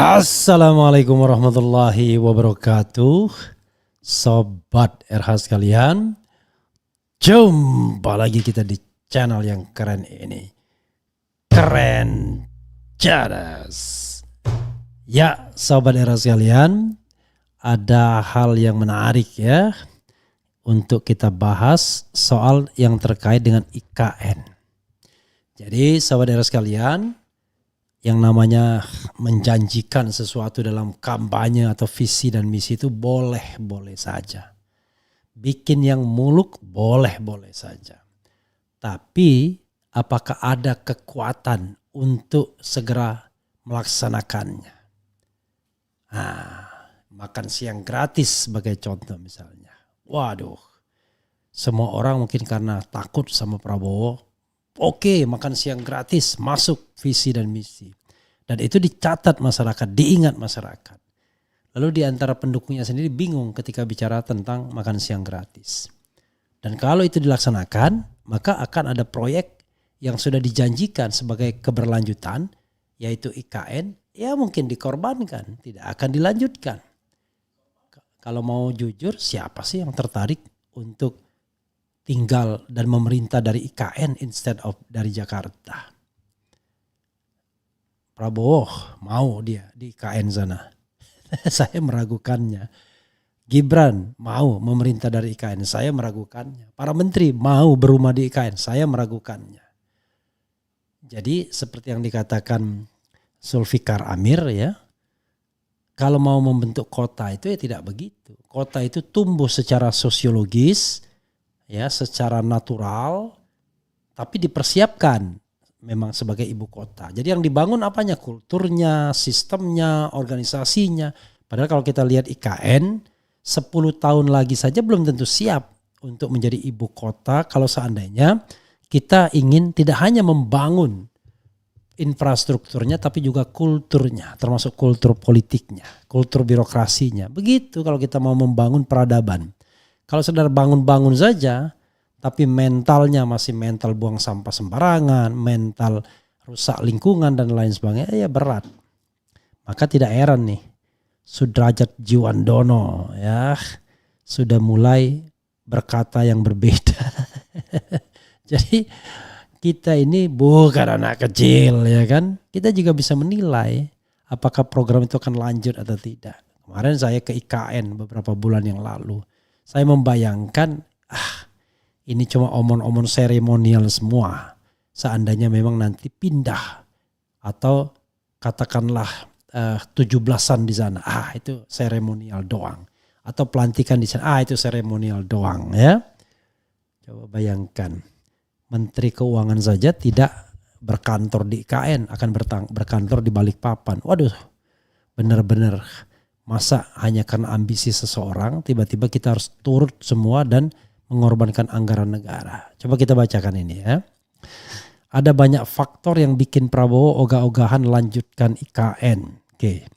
Assalamualaikum warahmatullahi wabarakatuh. Sobat RH sekalian, jumpa lagi kita di channel yang keren ini. Keren Cadas. Ya, Sobat RH sekalian, ada hal yang menarik ya untuk kita bahas soal yang terkait dengan IKN. Jadi Sobat RH sekalian, yang namanya menjanjikan sesuatu dalam kampanye atau visi dan misi itu boleh-boleh saja. Bikin yang muluk boleh-boleh saja. Tapi apakah ada kekuatan untuk segera melaksanakannya? Makan siang gratis sebagai contoh misalnya. Waduh, semua orang mungkin karena takut sama Prabowo, oke, makan siang gratis, masuk visi dan misi. Dan itu dicatat masyarakat, diingat masyarakat. Lalu di antara pendukungnya sendiri bingung ketika bicara tentang makan siang gratis. Dan kalau itu dilaksanakan, maka akan ada proyek yang sudah dijanjikan sebagai keberlanjutan, yaitu IKN, ya mungkin dikorbankan, tidak akan dilanjutkan. Kalau mau jujur, siapa sih yang tertarik untuk tinggal dan memerintah dari IKN instead of dari Jakarta? Prabowo mau dia di IKN sana. Saya meragukannya. Gibran mau memerintah dari IKN. Saya meragukannya. Para menteri mau berumah di IKN. Saya meragukannya. Jadi seperti yang dikatakan Zulfikar Amir ya. Kalau mau membentuk kota itu ya tidak begitu. Kota itu tumbuh secara sosiologis, ya secara natural, tapi dipersiapkan memang sebagai ibu kota. Jadi yang dibangun apanya? Kulturnya, sistemnya, organisasinya. Padahal kalau kita lihat IKN 10 tahun lagi saja belum tentu siap untuk menjadi ibu kota kalau seandainya kita ingin tidak hanya membangun infrastrukturnya tapi juga kulturnya, termasuk kultur politiknya, kultur birokrasinya. Begitu kalau kita mau membangun peradaban. Kalau sekedar bangun-bangun saja tapi mentalnya masih mental buang sampah sembarangan, mental rusak lingkungan dan lain sebagainya, ya berat. Maka tidak heran nih, Sudrajat Djiwandono ya sudah mulai berkata yang berbeda. Jadi kita ini bukan anak kecil ya kan. Kita juga bisa menilai apakah program itu akan lanjut atau tidak. Kemarin saya ke IKN beberapa bulan yang lalu. Saya membayangkan ini cuma omon-omon seremonial semua. Seandainya memang nanti pindah atau katakanlah 17-an di sana. Itu seremonial doang. Atau pelantikan di sana. Itu seremonial doang ya. Coba bayangkan. Menteri Keuangan saja tidak berkantor di IKN. Akan berkantor di Balikpapan. Waduh, benar-benar masa hanya karena ambisi seseorang tiba-tiba kita harus turut semua dan mengorbankan anggaran negara. Coba kita bacakan ini ya. Ada banyak faktor yang bikin Prabowo ogah-ogahan lanjutkan IKN. Oke.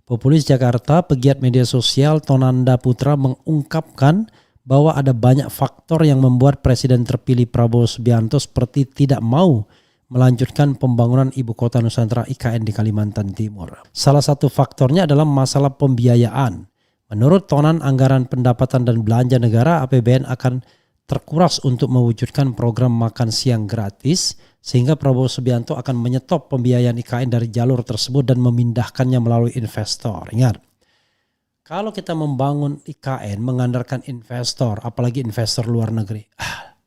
Populis Jakarta, pegiat media sosial Tonanda Putra mengungkapkan bahwa ada banyak faktor yang membuat Presiden terpilih Prabowo Subianto seperti tidak mau melanjutkan pembangunan ibu kota Nusantara IKN di Kalimantan Timur. Salah satu faktornya adalah masalah pembiayaan. Menurut Tonan, anggaran pendapatan dan belanja negara APBN akan terkuras untuk mewujudkan program makan siang gratis sehingga Prabowo Subianto akan menyetop pembiayaan IKN dari jalur tersebut dan memindahkannya melalui investor. Ingat, kalau kita membangun IKN mengandalkan investor, apalagi investor luar negeri,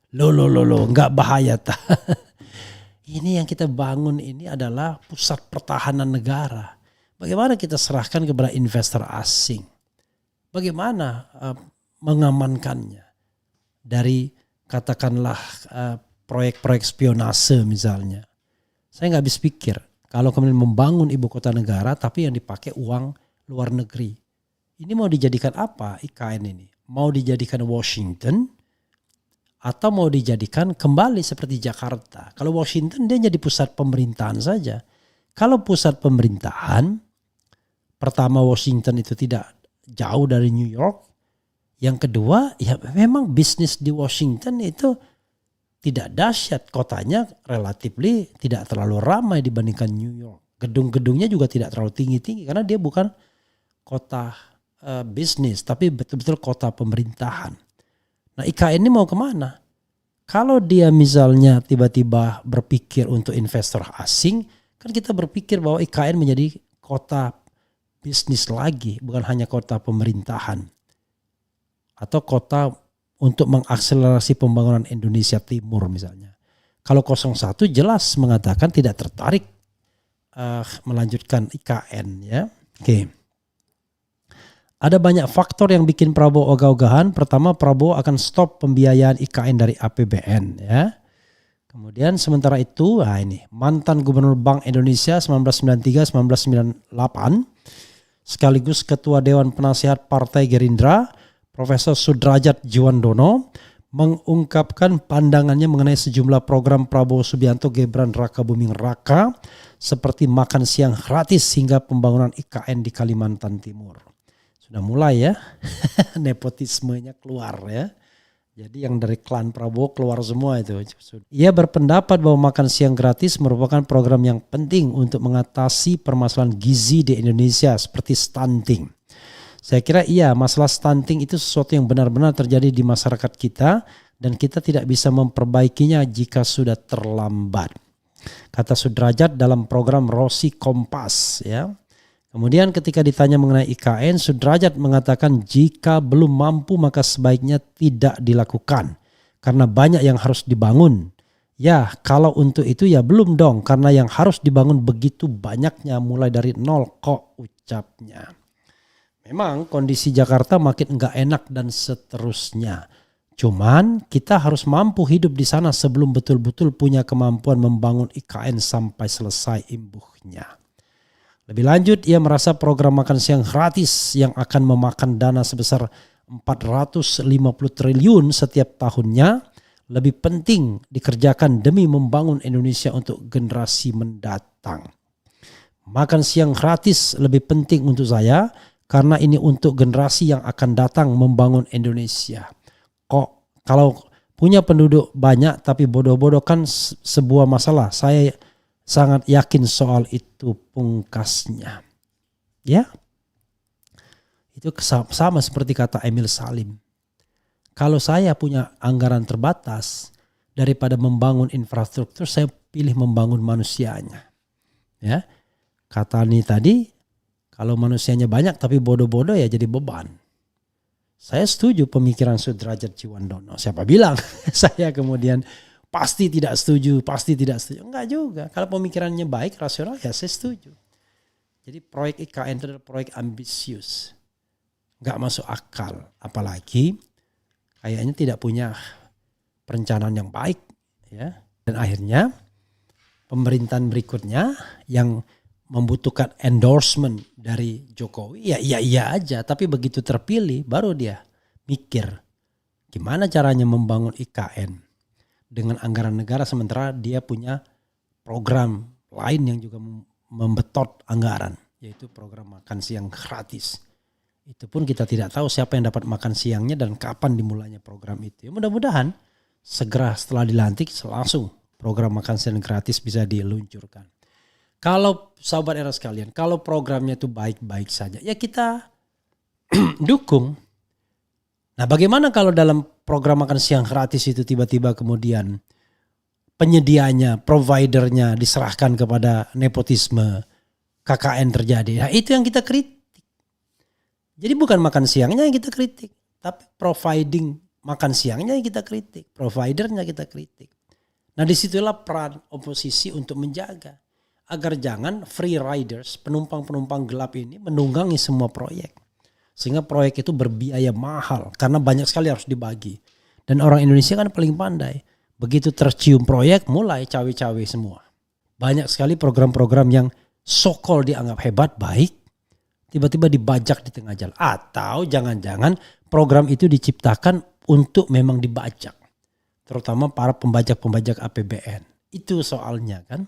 nggak bahaya tak? Ini yang kita bangun ini adalah pusat pertahanan negara. Bagaimana kita serahkan kepada investor asing? Bagaimana mengamankannya dari katakanlah proyek-proyek spionase misalnya. Saya nggak habis pikir kalau kemudian membangun ibu kota negara tapi yang dipakai uang luar negeri. Ini mau dijadikan apa IKN ini? Mau dijadikan Washington atau mau dijadikan kembali seperti Jakarta? Kalau Washington dia jadi pusat pemerintahan saja. Kalau pusat pemerintahan, pertama Washington itu tidak jauh dari New York. Yang kedua, ya memang bisnis di Washington itu tidak dahsyat, kotanya relatifly tidak terlalu ramai dibandingkan New York. Gedung-gedungnya juga tidak terlalu tinggi-tinggi karena dia bukan kota bisnis, tapi betul-betul kota pemerintahan. Nah IKN ini mau kemana? Kalau dia misalnya tiba-tiba berpikir untuk investor asing, kan kita berpikir bahwa IKN menjadi kota bisnis lagi, bukan hanya kota pemerintahan. Atau kota untuk mengakselerasi pembangunan Indonesia Timur misalnya. Kalau 01 jelas mengatakan tidak tertarik melanjutkan IKN ya. Oke. Ada banyak faktor yang bikin Prabowo ogah-ogahan. Pertama, Prabowo akan stop pembiayaan IKN dari APBN ya. Kemudian sementara itu, ini mantan Gubernur Bank Indonesia 1993-1998 sekaligus Ketua Dewan Penasehat Partai Gerindra, Profesor Sudrajat Djiwandono mengungkapkan pandangannya mengenai sejumlah program Prabowo Subianto Gibran Rakabuming Raka seperti makan siang gratis hingga pembangunan IKN di Kalimantan Timur. Sudah mulai ya, nepotismenya keluar ya. Jadi yang dari klan Prabowo keluar semua itu. Ia berpendapat bahwa makan siang gratis merupakan program yang penting untuk mengatasi permasalahan gizi di Indonesia seperti stunting. Saya kira iya, masalah stunting itu sesuatu yang benar-benar terjadi di masyarakat kita dan kita tidak bisa memperbaikinya jika sudah terlambat. Kata Sudrajat dalam program Rosi Kompas ya. Kemudian ketika ditanya mengenai IKN, Sudrajat mengatakan jika belum mampu maka sebaiknya tidak dilakukan karena banyak yang harus dibangun. Ya kalau untuk itu ya belum dong karena yang harus dibangun begitu banyaknya mulai dari nol kok ucapnya. Memang kondisi Jakarta makin enggak enak dan seterusnya. Cuman kita harus mampu hidup di sana sebelum betul-betul punya kemampuan membangun IKN sampai selesai imbuhnya. Lebih lanjut, ia merasa program makan siang gratis yang akan memakan dana sebesar 450 triliun setiap tahunnya lebih penting dikerjakan demi membangun Indonesia untuk generasi mendatang. Makan siang gratis lebih penting untuk saya karena ini untuk generasi yang akan datang membangun Indonesia. Kok kalau punya penduduk banyak tapi bodoh-bodoh kan sebuah masalah. Saya sangat yakin soal itu pungkasnya. Ya. Itu sama seperti kata Emil Salim. Kalau saya punya anggaran terbatas daripada membangun infrastruktur, saya pilih membangun manusianya. Ya. Kata ini tadi, kalau manusianya banyak tapi bodoh-bodoh ya jadi beban. Saya setuju pemikiran Sudrajat Djiwandono. Siapa bilang saya kemudian pasti tidak setuju, pasti tidak setuju. Enggak juga. Kalau pemikirannya baik, rasional ya saya setuju. Jadi proyek IKN itu adalah proyek ambisius. Enggak masuk akal. Apalagi kayaknya tidak punya perencanaan yang baik. Ya. Dan akhirnya pemerintahan berikutnya yang membutuhkan endorsement dari Jokowi, ya iya aja. Tapi begitu terpilih baru dia mikir gimana caranya membangun IKN. Dengan anggaran negara sementara dia punya program lain yang juga membetot anggaran. Yaitu program makan siang gratis. Itu pun kita tidak tahu siapa yang dapat makan siangnya dan kapan dimulainya program itu. Ya, mudah-mudahan segera setelah dilantik langsung program makan siang gratis bisa diluncurkan. Kalau sahabat era sekalian, kalau programnya itu baik-baik saja ya kita dukung. Nah bagaimana kalau dalam program makan siang gratis itu tiba-tiba kemudian penyediaannya, providernya diserahkan kepada nepotisme, KKN terjadi. Nah itu yang kita kritik. Jadi bukan makan siangnya yang kita kritik, tapi providing makan siangnya yang kita kritik, providernya kita kritik. Nah disitulah peran oposisi untuk menjaga agar jangan free riders, penumpang-penumpang gelap ini menunggangi semua proyek. Sehingga proyek itu berbiaya mahal karena banyak sekali harus dibagi. Dan orang Indonesia kan paling pandai. Begitu tercium proyek mulai cawe-cawe semua. Banyak sekali program-program yang so-called dianggap hebat, baik. Tiba-tiba dibajak di tengah jalan. Atau jangan-jangan program itu diciptakan untuk memang dibajak. Terutama para pembajak-pembajak APBN. Itu soalnya kan.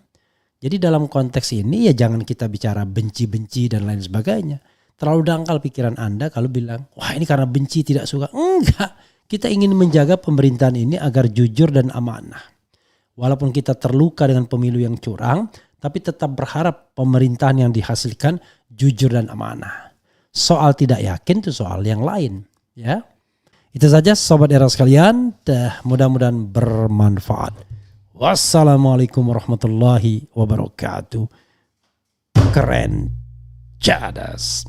Jadi dalam konteks ini ya jangan kita bicara benci-benci dan lain sebagainya. Terlalu dangkal pikiran Anda kalau bilang, wah ini karena benci tidak suka. Enggak, kita ingin menjaga pemerintahan ini agar jujur dan amanah. Walaupun kita terluka dengan pemilu yang curang, tapi tetap berharap pemerintahan yang dihasilkan jujur dan amanah. Soal tidak yakin itu soal yang lain, ya. Itu saja sobat era sekalian, mudah-mudahan bermanfaat. Wassalamualaikum warahmatullahi wabarakatuh. Keren, cadas.